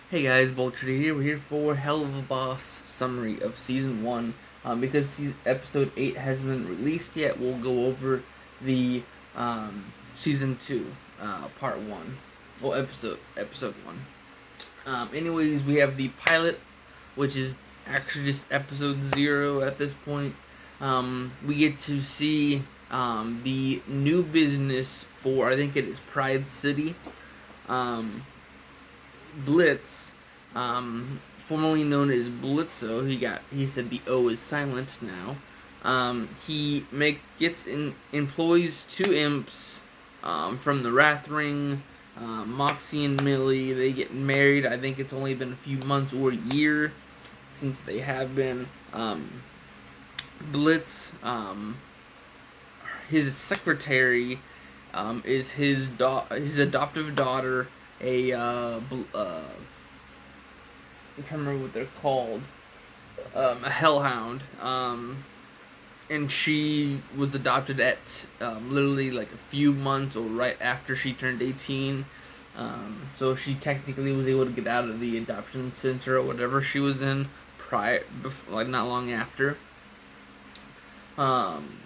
Hey guys, B.O.L.T here. We're here for Helluva Boss summary of season one. Because episode 8 hasn't been released yet, we'll go over the season 2, part 1. Well, episode 1. Anyways, we have the pilot, which is actually just episode 0 at this point. We get to see the new business for, I think it is Pride City. Um, Blitz, formerly known as Blitzo, he said the O is silent now. Employs two imps from the Wrath Ring, Moxie and Millie. They get married. I think it's only been a few months or a year since they have been. Blitz, his secretary, is his adoptive daughter, I'm trying to remember what they're called, a hellhound, and she was adopted at literally like a few months or right after she turned 18. So she technically was able to get out of the adoption center or whatever she was in like not long after. Um,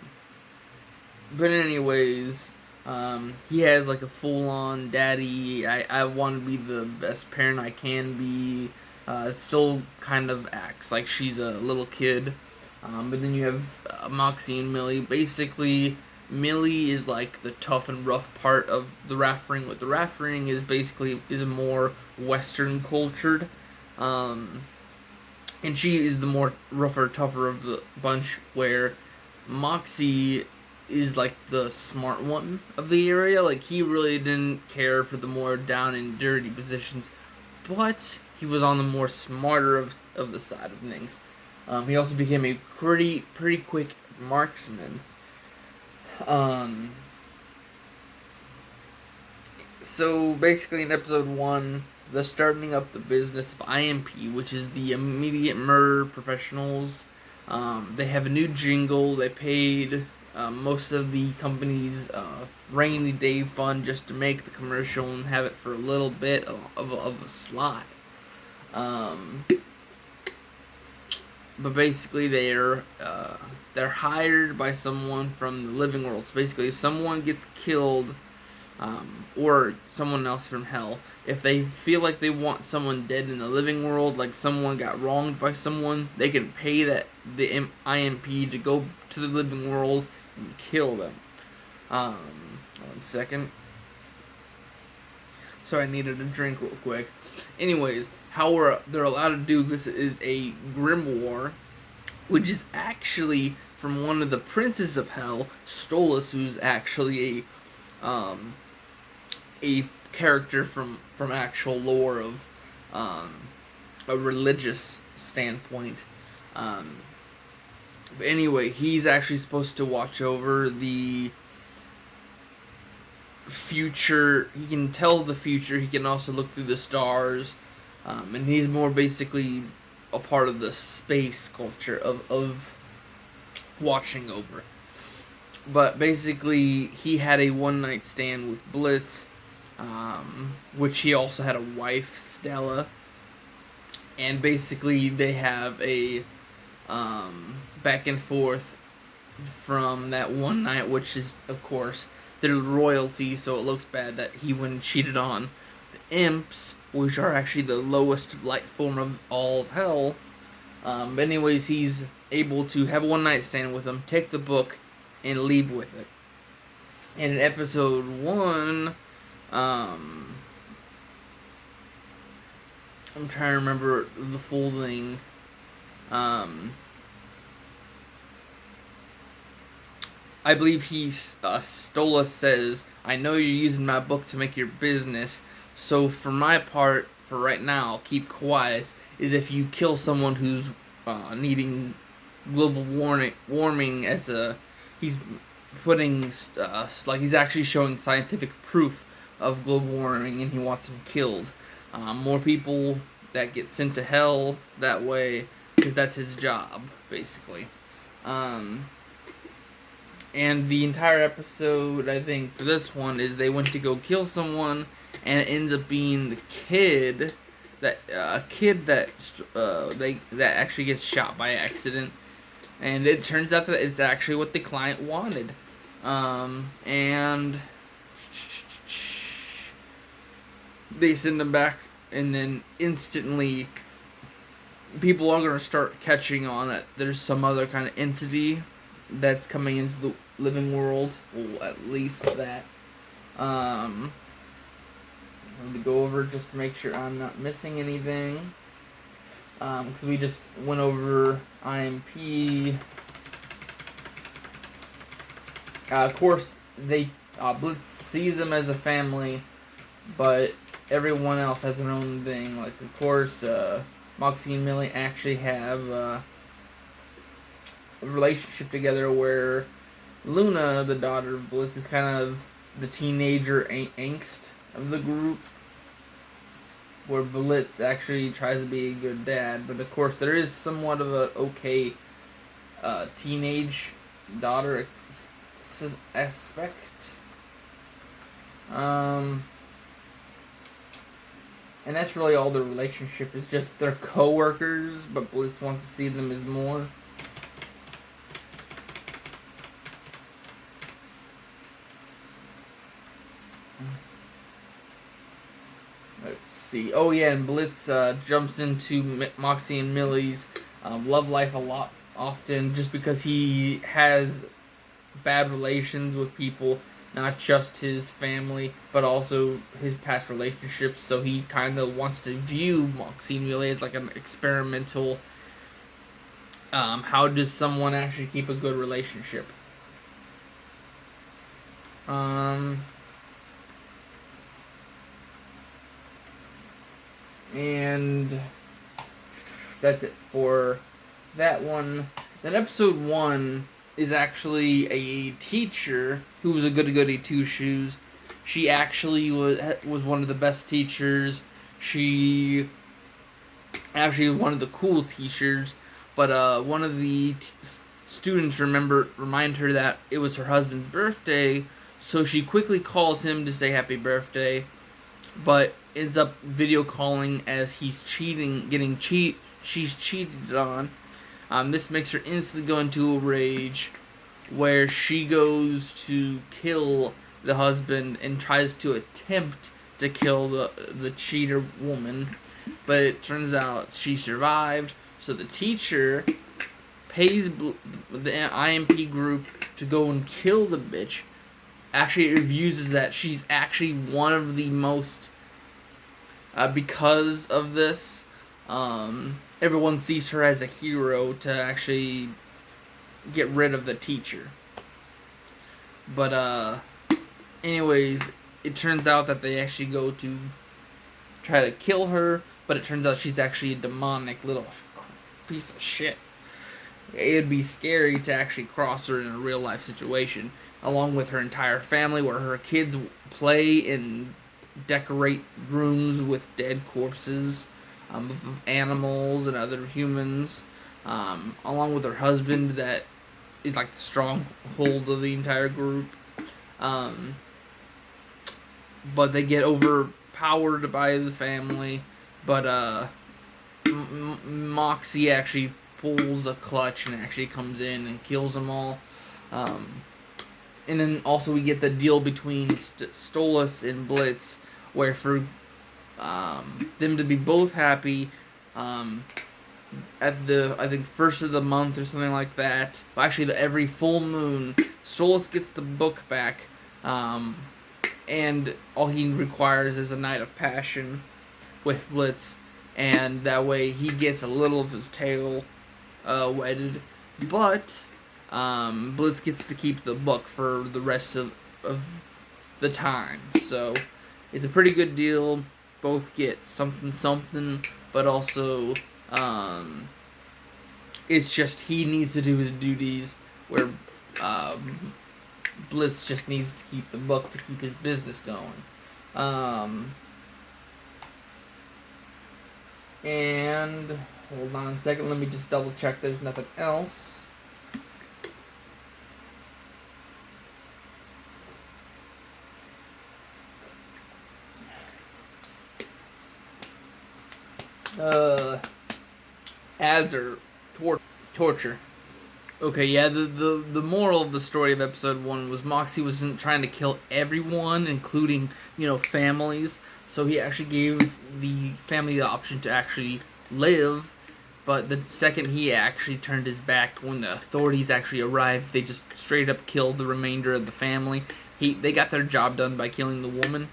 but anyways, he has like a full-on daddy. I want to be the best parent I can be. Still kind of acts like she's a little kid. But then you have Moxie and Millie. Basically, Millie is like the tough and rough part of the Wrath Ring. What the Wrath Ring is a more Western cultured. Um, and she is the more rougher, tougher of the bunch. Where Moxie is like the smart one of the area. Like he really didn't care for the more down and dirty positions, but he was on the more smarter of the side of things. He also became a pretty quick marksman. Um, so basically, in episode 1, the starting up the business of IMP, which is the Immediate Murder Professionals. They have a new jingle. They paid most of the company's rainy day fund just to make the commercial and have it for a little bit of a slot. But basically, they're hired by someone from the living world. So basically, if someone gets killed, or someone else from hell, if they feel like they want someone dead in the living world, like someone got wronged by someone, they can pay the IMP to go to the living world and kill them. 1 second. Sorry, I needed a drink real quick. Anyways, how they're allowed to do this is a grimoire, which is actually from one of the princes of hell, Stolas, who's actually a character from actual lore of a religious standpoint. But anyway, he's actually supposed to watch over the future. He can tell the future. He can also look through the stars, and he's more basically a part of the space culture of watching over. But basically, he had a one night stand with Blitz, which he also had a wife, Stella, and basically they have a back and forth from that one night, which is of course their royalty, so it looks bad that he wouldn't cheated on the imps, which are actually the lowest light form of all of hell. But anyways, he's able to have a one night stand with them, take the book, and leave with it. And in episode 1, I'm trying to remember the full thing. I believe Stola says, "I know you're using my book to make your business, so for my part, for right now, keep quiet. Is if you kill someone who's needing global warming as a, he's putting like he's actually showing scientific proof of global warming, and he wants them killed. More people that get sent to hell that way, because that's his job, basically." And the entire episode, I think, for this one is they went to go kill someone, and it ends up being the kid that a kid that actually gets shot by accident, and it turns out that it's actually what the client wanted, and they send him back, and then instantly people are going to start catching on that there's some other kind of entity that's coming into the living world. Well, at least that. Um, Let me go over just to make sure I'm not missing anything. Because we just went over IMP. Of course, they Blitz sees them as a family, but everyone else has their own thing. Like, of course, Moxie and Millie actually have a relationship together where Luna, the daughter of Blitz, is kind of the teenager angst of the group, where Blitz actually tries to be a good dad. But of course, there is somewhat of a okay teenage daughter aspect. And that's really all the relationship is, just they're co-workers, but Blitz wants to see them as more. Let's see. Oh yeah, and Blitz jumps into Moxie and Millie's love life a lot often, just because he has bad relations with people, not just his family, but also his past relationships. So he kind of wants to view Moxie and Millie as like an experimental. How does someone actually keep a good relationship? And that's it for that one. Then episode 1 is actually a teacher who was a goody two shoes. She actually was one of the best teachers. She actually was one of the cool teachers, but one of the students remind her that it was her husband's birthday, so she quickly calls him to say happy birthday, but ends up video calling as she's cheated on. This makes her instantly go into a rage, where she goes to kill the husband and tries to attempt to kill the cheater woman, but it turns out she survived. So the teacher pays the IMP group to go and kill the bitch. Actually, it reveals that she's actually one of the most because of this, everyone sees her as a hero to actually get rid of the teacher. But anyways, it turns out that they actually go to try to kill her, but it turns out she's actually a demonic little piece of shit. It'd be scary to actually cross her in a real life situation, along with her entire family, where her kids play and decorate rooms with dead corpses of animals and other humans, along with her husband that is like the stronghold of the entire group. But they get overpowered by the family. But Moxie actually pulls a clutch and actually comes in and kills them all. And then also we get the deal between Stolas and Blitz, where for them to be both happy, at the, I think, first of the month or something like that. Well, actually, every full moon, Stolas gets the book back, and all he requires is a night of passion with Blitz, and that way he gets a little of his tail wedded, but Blitz gets to keep the book for the rest of the time. So it's a pretty good deal. Both get something, but also it's just he needs to do his duties, where Blitz just needs to keep the book to keep his business going. And hold on a second, let me just double check there's nothing else. ads or torture. Okay, yeah, the moral of the story of episode 1 was Moxie wasn't trying to kill everyone, including, families. So he actually gave the family the option to actually live. But the second he actually turned his back, when the authorities actually arrived, they just straight up killed the remainder of the family. They got their job done by killing the woman,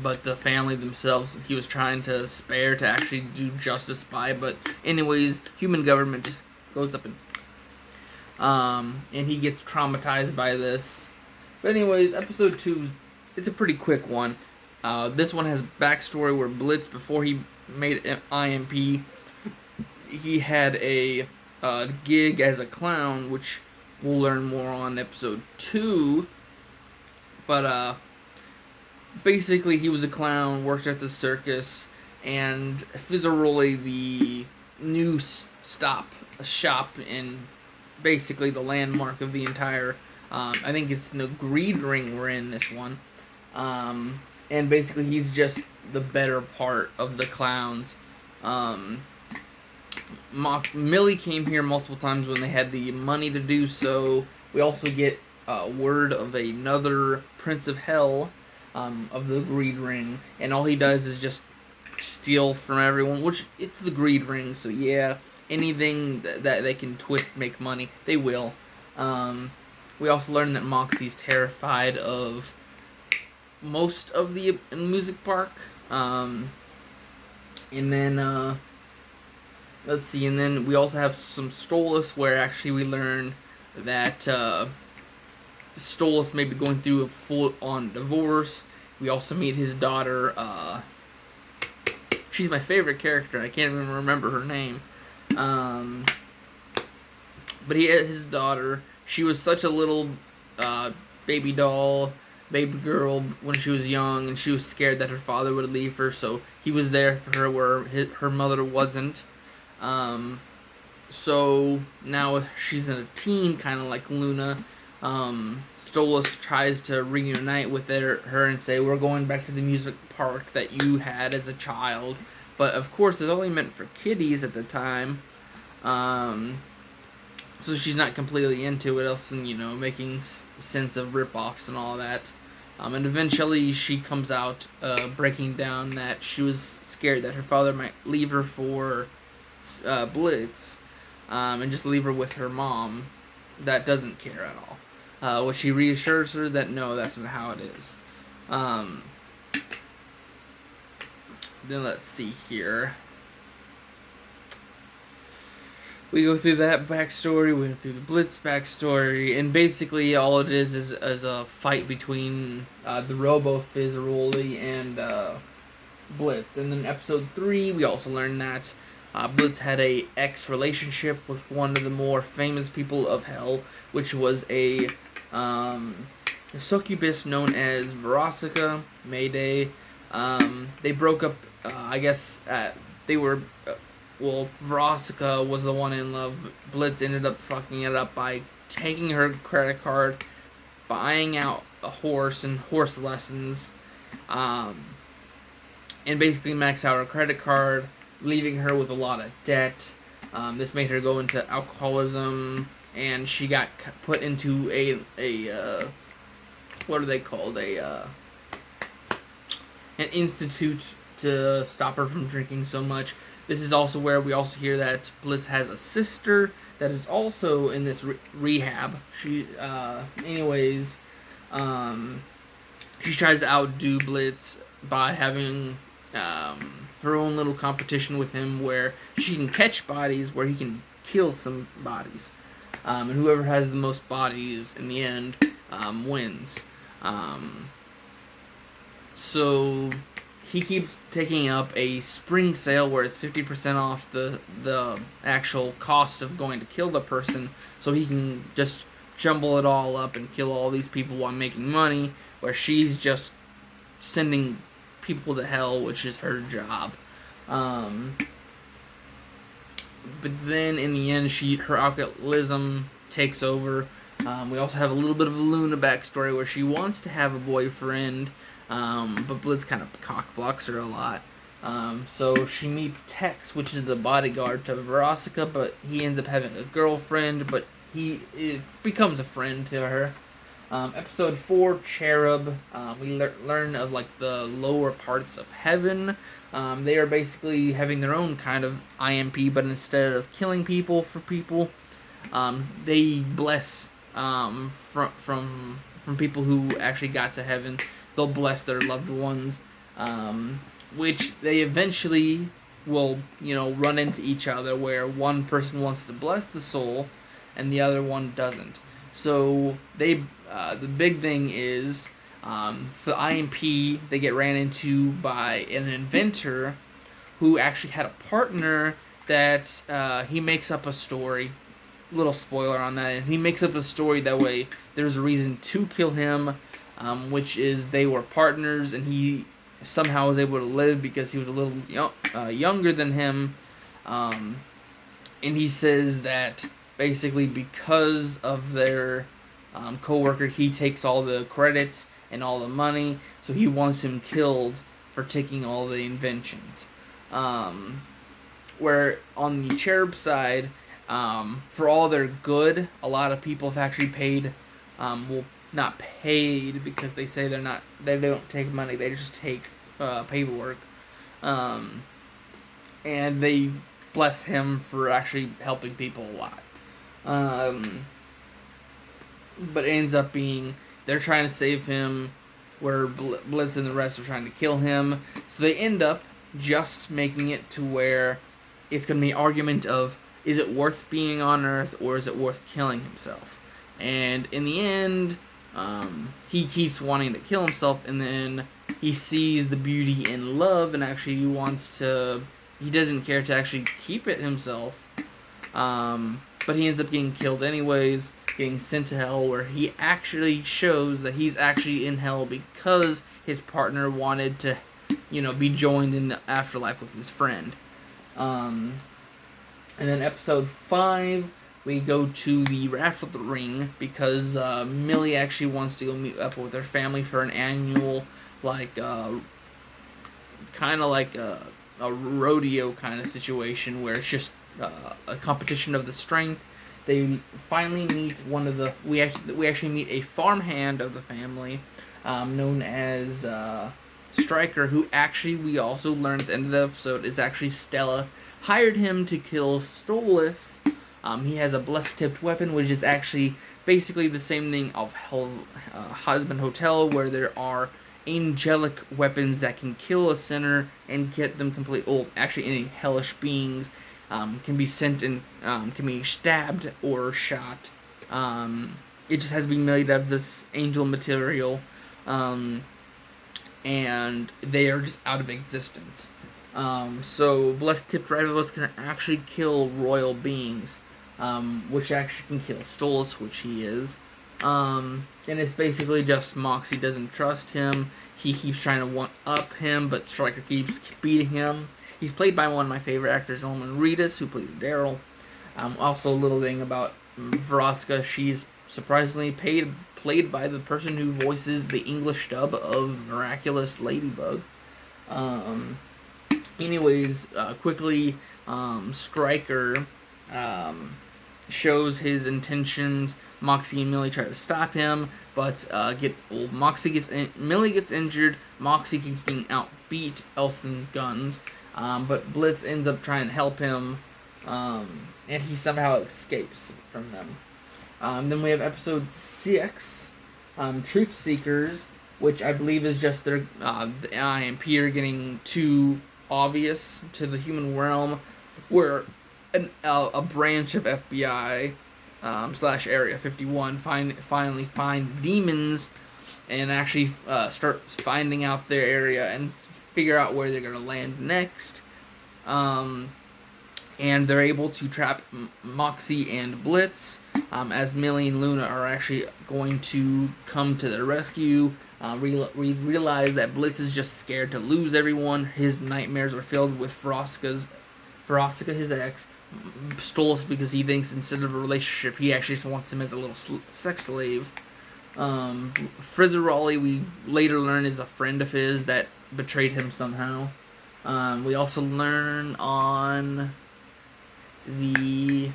but the family themselves, he was trying to spare to actually do justice by. But anyways, human government just goes up and he gets traumatized by this. But anyways, episode 2 is a pretty quick one. This one has backstory where Blitz, before he made an IMP, he had a gig as a clown, which we'll learn more on episode 2. But basically, he was a clown, worked at the circus, and Fizzaroli, the new shop in basically the landmark of the entire. I think it's the greed ring we're in this one. And basically, he's just the better part of the clowns. Millie came here multiple times when they had the money to do so. We also get word of another Prince of Hell, of the greed ring, and all he does is just steal from everyone, which it's the greed ring, so yeah, anything that they can twist, make money, they will. We also learned that Moxie's terrified of most of the music park. And then let's see, and then we also have some Stolas, where actually we learn that Stolas may be going through a full-on divorce. We also meet his daughter. She's my favorite character. I can't even remember her name. But his daughter. She was such a little baby doll, baby girl when she was young, and she was scared that her father would leave her. So he was there for her where her mother wasn't. So now she's in a teen, kind of like Luna. Stolas tries to reunite with her and say, we're going back to the music park that you had as a child. But of course, it's only meant for kiddies at the time. So she's not completely into it, else than, making sense of rip-offs and all that. And eventually she comes out breaking down that she was scared that her father might leave her for Blitz, and just leave her with her mom that doesn't care at all. Which he reassures her that no, that's not how it is. Then let's see here. We go through that backstory, we go through the Blitz backstory, and basically all it is a fight between the Robo Fizzaroli and Blitz. And then episode 3, we also learn that Blitz had a ex-relationship with one of the more famous people of Hell, which was a succubus known as Verosica Mayday. They broke up, I guess, they were... Verosica was the one in love. Blitz ended up fucking it up by taking her credit card, buying out a horse and horse lessons, and basically max out her credit card, leaving her with a lot of debt. This made her go into alcoholism, and she got put into a what are they called? An institute to stop her from drinking so much. This is also where we also hear that Blitz has a sister that is also in this rehab. She tries to outdo Blitz by having her own little competition with him, where she can catch bodies, where he can kill some bodies, and whoever has the most bodies in the end wins. So he keeps taking up a spring sale where it's 50% off the actual cost of going to kill the person, so he can just jumble it all up and kill all these people while making money, where she's just sending people to hell, which is her job. But then in the end, her alcoholism takes over. We also have a little bit of a Luna backstory where she wants to have a boyfriend, but Blitz kind of cockblocks her a lot. So she meets Tex, which is the bodyguard to Veronica, but he ends up having a girlfriend, but it becomes a friend to her. Episode 4, Cherub. We learn of like the lower parts of heaven. They are basically having their own kind of IMP, but instead of killing people for people, they bless from people who actually got to heaven. They'll bless their loved ones, which they eventually will run into each other, where one person wants to bless the soul, and the other one doesn't. So the big thing is for the IMP, they get ran into by an inventor who actually had a partner that he makes up a story. Little spoiler on that. And he makes up a story that way there's a reason to kill him, which is they were partners and he somehow was able to live because he was a little younger than him. And he says that basically because of their co-worker, he takes all the credit and all the money, so he wants him killed for taking all the inventions. Where on the Cherub side, for all their good, a lot of people have actually paid, well, not paid because they say they don't take money, they just take paperwork, and they bless him for actually helping people a lot. But it ends up being they're trying to save him, where Blitz and the rest are trying to kill him. So they end up just making it to where it's going to be an argument of, is it worth being on Earth or is it worth killing himself? And in the end, he keeps wanting to kill himself, and then he sees the beauty in love and actually he doesn't care to actually keep it himself. But he ends up getting killed anyways, getting sent to hell, where he actually shows that he's actually in hell because his partner wanted to, be joined in the afterlife with his friend. And then episode 5, we go to the Wrath of the Ring because Millie actually wants to go meet up with her family for an annual, kind of like a rodeo kind of situation where it's just a competition of the strength. They finally meet we actually meet a farmhand of the family, known as Stryker, who actually we also learned at the end of the episode is actually Stella hired him to kill Stolas. He has a blessed-tipped weapon, which is actually basically the same thing of Husband Hotel, where there are angelic weapons that can kill a sinner and get them complete. Well, actually, any hellish beings can be sent and can be stabbed or shot. It just has to be made out of this angel material, and they are just out of existence. So blessed tipped rivals can actually kill royal beings, which actually can kill Stolas, which he is. And it's basically just Moxie doesn't trust him. He keeps trying to one-up him, but Stryker keeps beating him. He's played by one of my favorite actors, Norman Reedus, who plays Daryl. Also, a little thing about Veronica, she's surprisingly played by the person who voices the English dub of Miraculous Ladybug. Anyways, quickly, Stryker shows his intentions. Moxie and Millie try to stop him, but Millie gets injured. Moxie keeps getting outbeat Elston's guns, but Blitz ends up trying to help him, and he somehow escapes from them. Then we have episode 6, Truth Seekers, which I believe is just the IMP are getting too obvious to the human realm, where a branch of FBI / Area 51 finally find demons and actually start finding out their area and figure out where they're going to land next. And they're able to trap Moxie and Blitz, as Millie and Luna are actually going to come to their rescue. We realize that Blitz is just scared to lose everyone. His nightmares are filled with Veronica, his ex, Stolas, because he thinks instead of a relationship, he actually just wants him as a little sex slave. Frizzerolli, we later learn, is a friend of his that betrayed him somehow. We also learn on the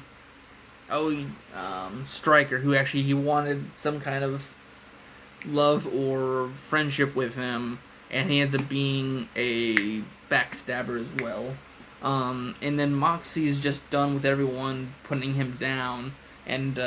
Striker, who actually he wanted some kind of love or friendship with him, and he ends up being a backstabber as well. And then Moxie's just done with everyone putting him down, and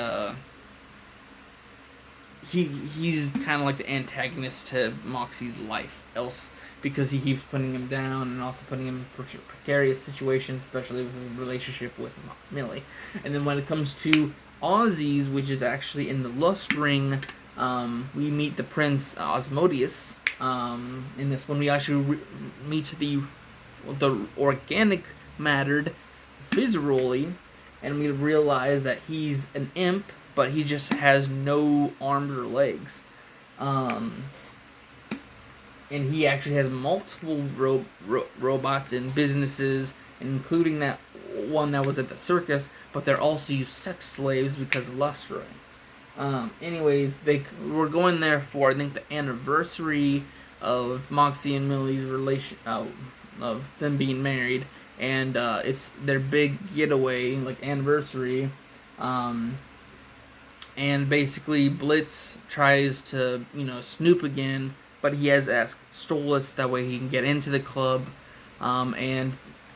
he's kind of like the antagonist to Moxie's life, else because he keeps putting him down and also putting him in precarious situations, especially with his relationship with Millie. And then when it comes to Ozzy's, which is actually in the Lust Ring, we meet the Prince Osmodeus. In this one, we actually meet the organic mattered visually, and we realize that he's an imp, but he just has no arms or legs. And he actually has multiple robots in businesses, including that one that was at the circus, but they're also sex slaves because of lust ring. Anyways, we're going there for, I think, the anniversary of Moxie and Millie's relation, of them being married, and it's their big getaway, like anniversary. And basically Blitz tries to, snoop again, but he has asked Stolas that way he can get into the club. And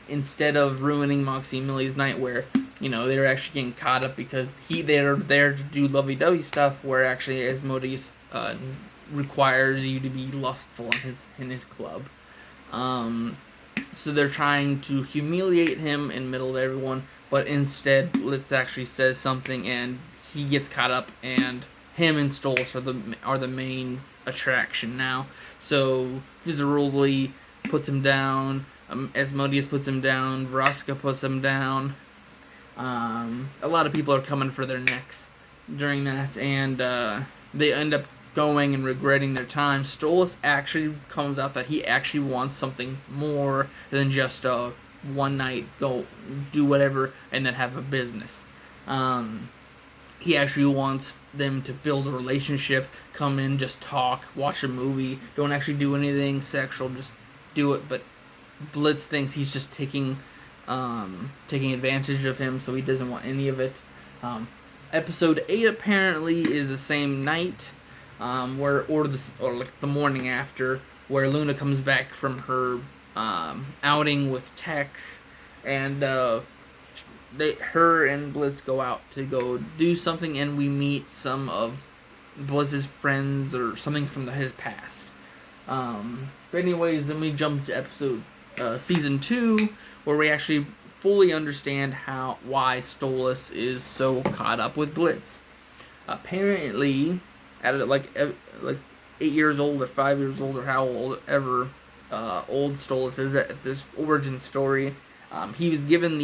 instead of ruining Moxie and Millie's night, where they're actually getting caught up because they're there to do lovey-dovey stuff, where actually Asmodeus requires you to be lustful in his club. So they're trying to humiliate him in the middle of everyone, but instead Blitz actually says something, and he gets caught up, and him and Stolas are the main attraction now. So Vizaroli puts him down, Asmodeus puts him down, Vraska puts him down. A lot of people are coming for their necks during that, and they end up going and regretting their time. Stolas actually comes out that he actually wants something more than just a one night go do whatever and then have a business. He actually wants them to build a relationship, come in, just talk, watch a movie, don't actually do anything sexual, just do it. But Blitz thinks he's just taking advantage of him, so he doesn't want any of it. Episode 8 apparently is the same night, or like the morning after, where Luna comes back from her outing with Tex, and her and Blitz go out to go do something, and we meet some of Blitz's friends or something from his past. But anyways, then we jump to season 2, where we actually fully understand why Stolas is so caught up with Blitz. Apparently, at like 8 years old or 5 years old or how old ever old Stolas is at this origin story, he was given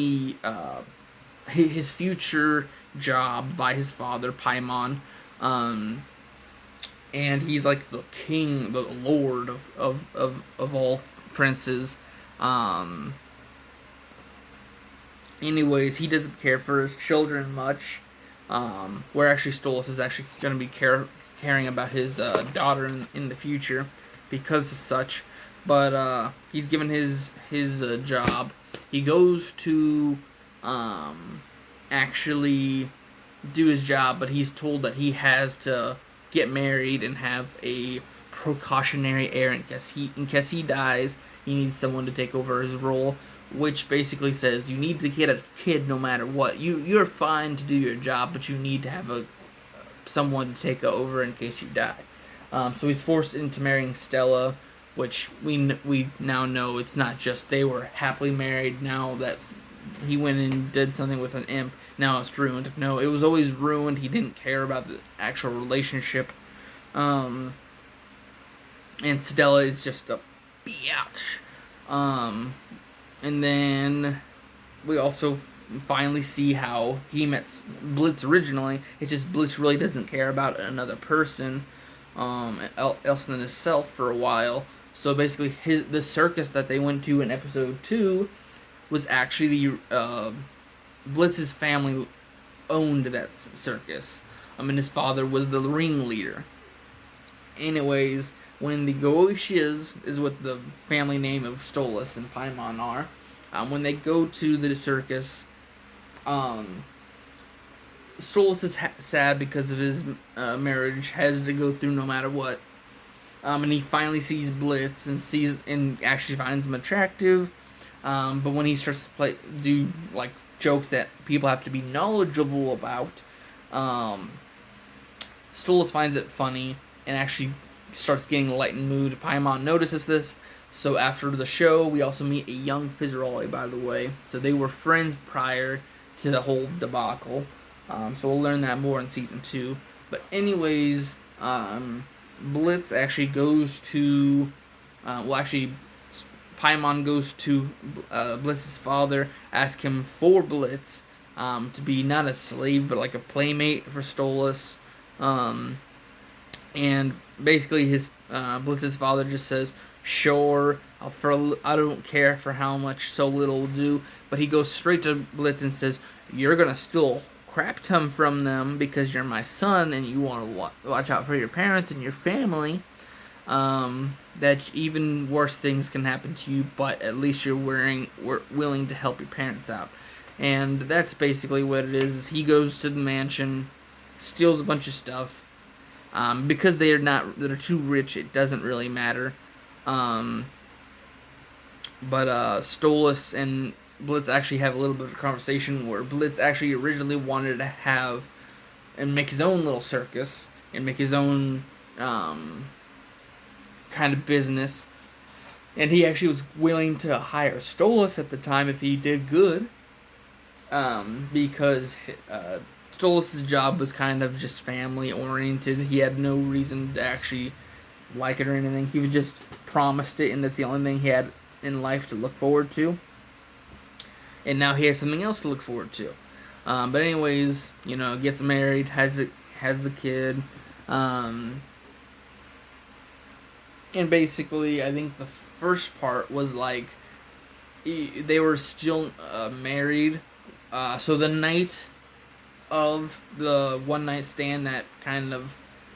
his future job by his father, Paimon, and he's like the king, the lord of all princes. Anyways, he doesn't care for his children much. Where actually Stolas is actually going to be caring about his daughter in the future because of such. But he's given his job. He goes to actually do his job, but he's told that he has to get married and have a precautionary heir in case he dies. He needs someone to take over his role, which basically says you need to get a kid no matter what. You're fine to do your job, but you need to have someone to take over in case you die. So he's forced into marrying Stella, which we now know it's not just they were happily married. Now that he went and did something with an imp, now it's ruined. No, it was always ruined. He didn't care about the actual relationship. And Stella is just a bitch. And then we also finally see how he met Blitz originally. It's just Blitz really doesn't care about another person else than himself for a while. So basically, the circus that they went to in episode 2 was actually Blitz's family owned that circus. And his father was the ringleader. Anyways, when the Goetias is what the family name of Stolas and Paimon are. When they go to the circus, um, Stolas is sad because of his marriage, has to go through no matter what. And he finally sees Blitz and actually finds him attractive. But when he starts to do like jokes that people have to be knowledgeable about, um, Stolas finds it funny and actually starts getting a lightened mood. Paimon notices this, so after the show, we also meet a young Fizaroli, by the way. So they were friends prior to the whole debacle. So we'll learn that more in season 2. But anyways, Blitz actually goes to, Paimon goes to Blitz's father, ask him for Blitz to be not a slave but like a playmate for Stolas. And basically, his Blitz's father just says, "Sure, I don't care for how much so little will do." But he goes straight to Blitz and says, "You're gonna steal a crap ton from them because you're my son and you want to watch out for your parents and your family. That even worse things can happen to you, but at least you're willing to help your parents out." And that's basically what it is. He goes to the mansion, steals a bunch of stuff. Because they're too rich, it doesn't really matter. But Stolas and Blitz actually have a little bit of a conversation where Blitz actually originally wanted to have and make his own little circus and make his own kind of business. And he actually was willing to hire Stolas at the time if he did good. Because Stolas' job was kind of just family oriented. He had no reason to actually like it or anything. He was just promised it, and that's the only thing he had in life to look forward to. And now he has something else to look forward to. But anyways, gets married, has the kid, and basically, I think the first part was like they were still married. So the night of the one night stand that kind of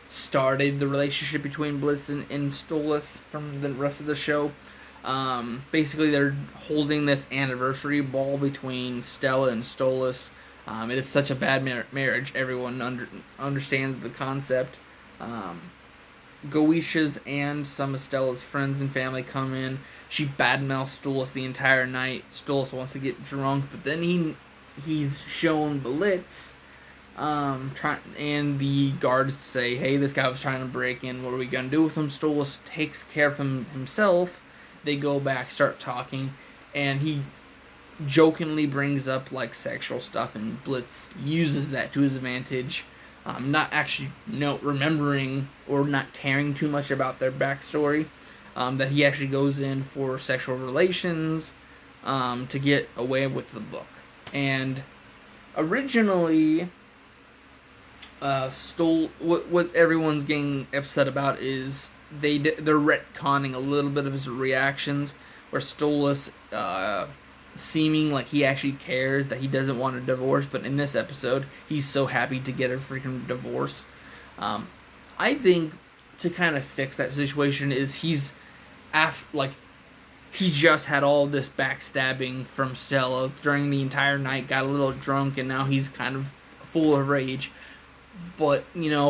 started the relationship between Blitz and Stolas from the rest of the show. Basically, they're holding this anniversary ball between Stella and Stolas. It is such a bad marriage. Everyone understands the concept. Goetia's and some of Stella's friends and family come in. She badmouths Stolas the entire night. Stolas wants to get drunk, but then he's shown Blitz. And the guards say, "Hey, this guy was trying to break in. What are we gonna do with him?" Stolas takes care of him himself. They go back, start talking, and he jokingly brings up like sexual stuff, and Blitz uses that to his advantage. Not actually remembering or not caring too much about their backstory. That he actually goes in for sexual relations to get away with the book. And originally, what everyone's getting upset about is they're retconning a little bit of his reactions, where Stolas seeming like he actually cares that he doesn't want a divorce, but in this episode he's so happy to get a freaking divorce. I think to kind of fix that situation is he just had all this backstabbing from Stella during the entire night, got a little drunk, and now he's kind of full of rage. But,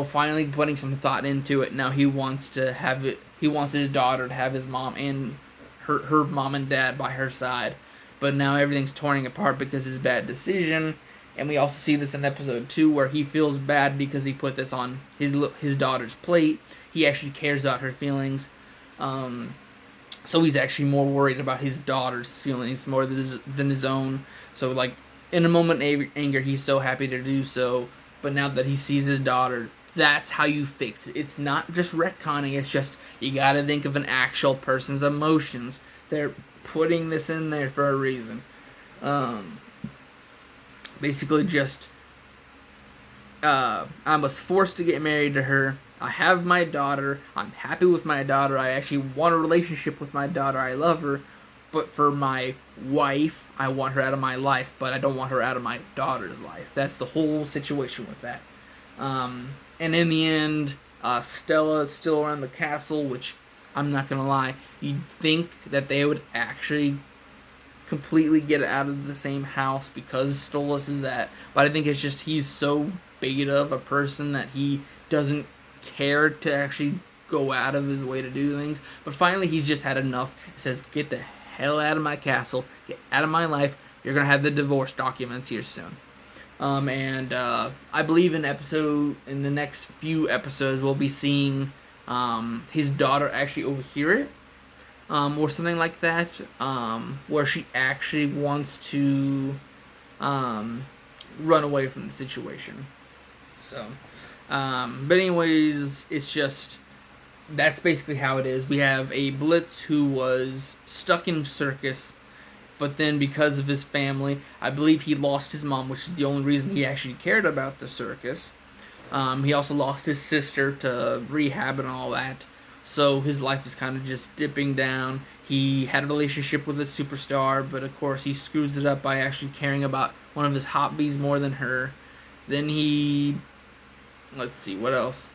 finally putting some thought into it, now he wants to have it. He wants his daughter to have his mom and her mom and dad by her side. But now everything's torn apart because of his bad decision. And we also see this in episode 2 where he feels bad because he put this on his daughter's plate. He actually cares about her feelings. So he's actually more worried about his daughter's feelings more than his own. So, like, in a moment of anger, he's so happy to do so. But now that he sees his daughter, that's how you fix it. It's not just retconning. It's just, you gotta think of an actual person's emotions. They're putting this in there for a reason. Basically just, I was forced to get married to her. I have my daughter. I'm happy with my daughter. I actually want a relationship with my daughter. I love her. But for my wife, I want her out of my life, but I don't want her out of my daughter's life. That's the whole situation with that. And in the end, Stella is still around the castle, which I'm not gonna lie. You'd think that they would actually completely get out of the same house because Stolas is that. But I think it's just he's so beta of a person that he doesn't care to actually go out of his way to do things. But finally, he's just had enough. He says, "Get the hell out of my castle. Get out of my life. You're gonna have the divorce documents here soon." And I believe in the next few episodes we'll be seeing his daughter actually overhear it, or something like that, where she actually wants to run away from the situation. So, but anyways, it's just that's basically how it is. We have a Blitz who was stuck in circus, but then because of his family, I believe he lost his mom, which is the only reason he actually cared about the circus. He also lost his sister to rehab and all that. So his life is kind of just dipping down. He had a relationship with a superstar, but of course he screws it up by actually caring about one of his hobbies more than her. Then let's see, what else?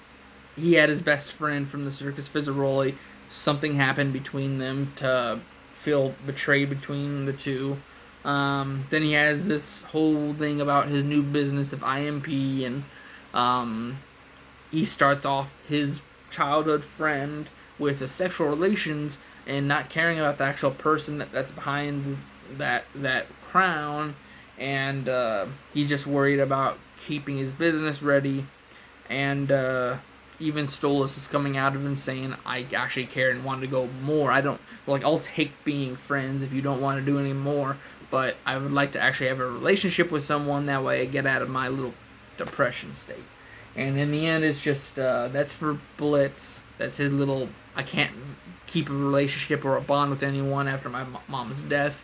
He had his best friend from the circus, Fizzaroli. Something happened between them to feel betrayed between the two. Then he has this whole thing about his new business of IMP, and he starts off his childhood friend with a sexual relations and not caring about the actual person that's behind that crown, and he's just worried about keeping his business ready, and even Stolas is coming out of him saying, "I actually care and want to go more. I don't like. I'll take being friends if you don't want to do any more, but I would like to actually have a relationship with someone. That way, I get out of my little depression state." And in the end, it's just that's for Blitz. That's his little. I can't keep a relationship or a bond with anyone after my mom's death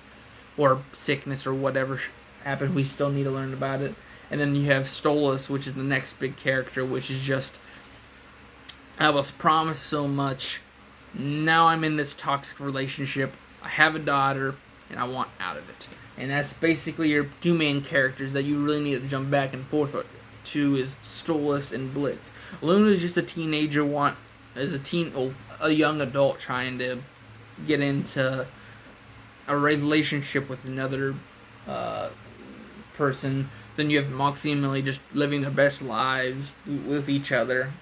or sickness or whatever happened. We still need to learn about it. And then you have Stolas, which is the next big character, which is just, I was promised so much. Now I'm in this toxic relationship. I have a daughter, and I want out of it. And that's basically your two main characters that you really need to jump back and forth to is Stolas and Blitz. Luna is just a teenager, a young adult trying to get into a relationship with another person. Then you have Moxie and Millie just living their best lives with each other.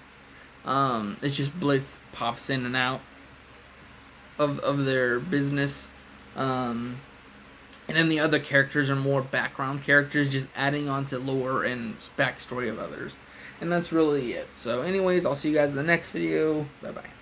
It's just Blitz pops in and out of their business. And then the other characters are more background characters, just adding on to lore and backstory of others. And that's really it. So anyways, I'll see you guys in the next video. Bye-bye.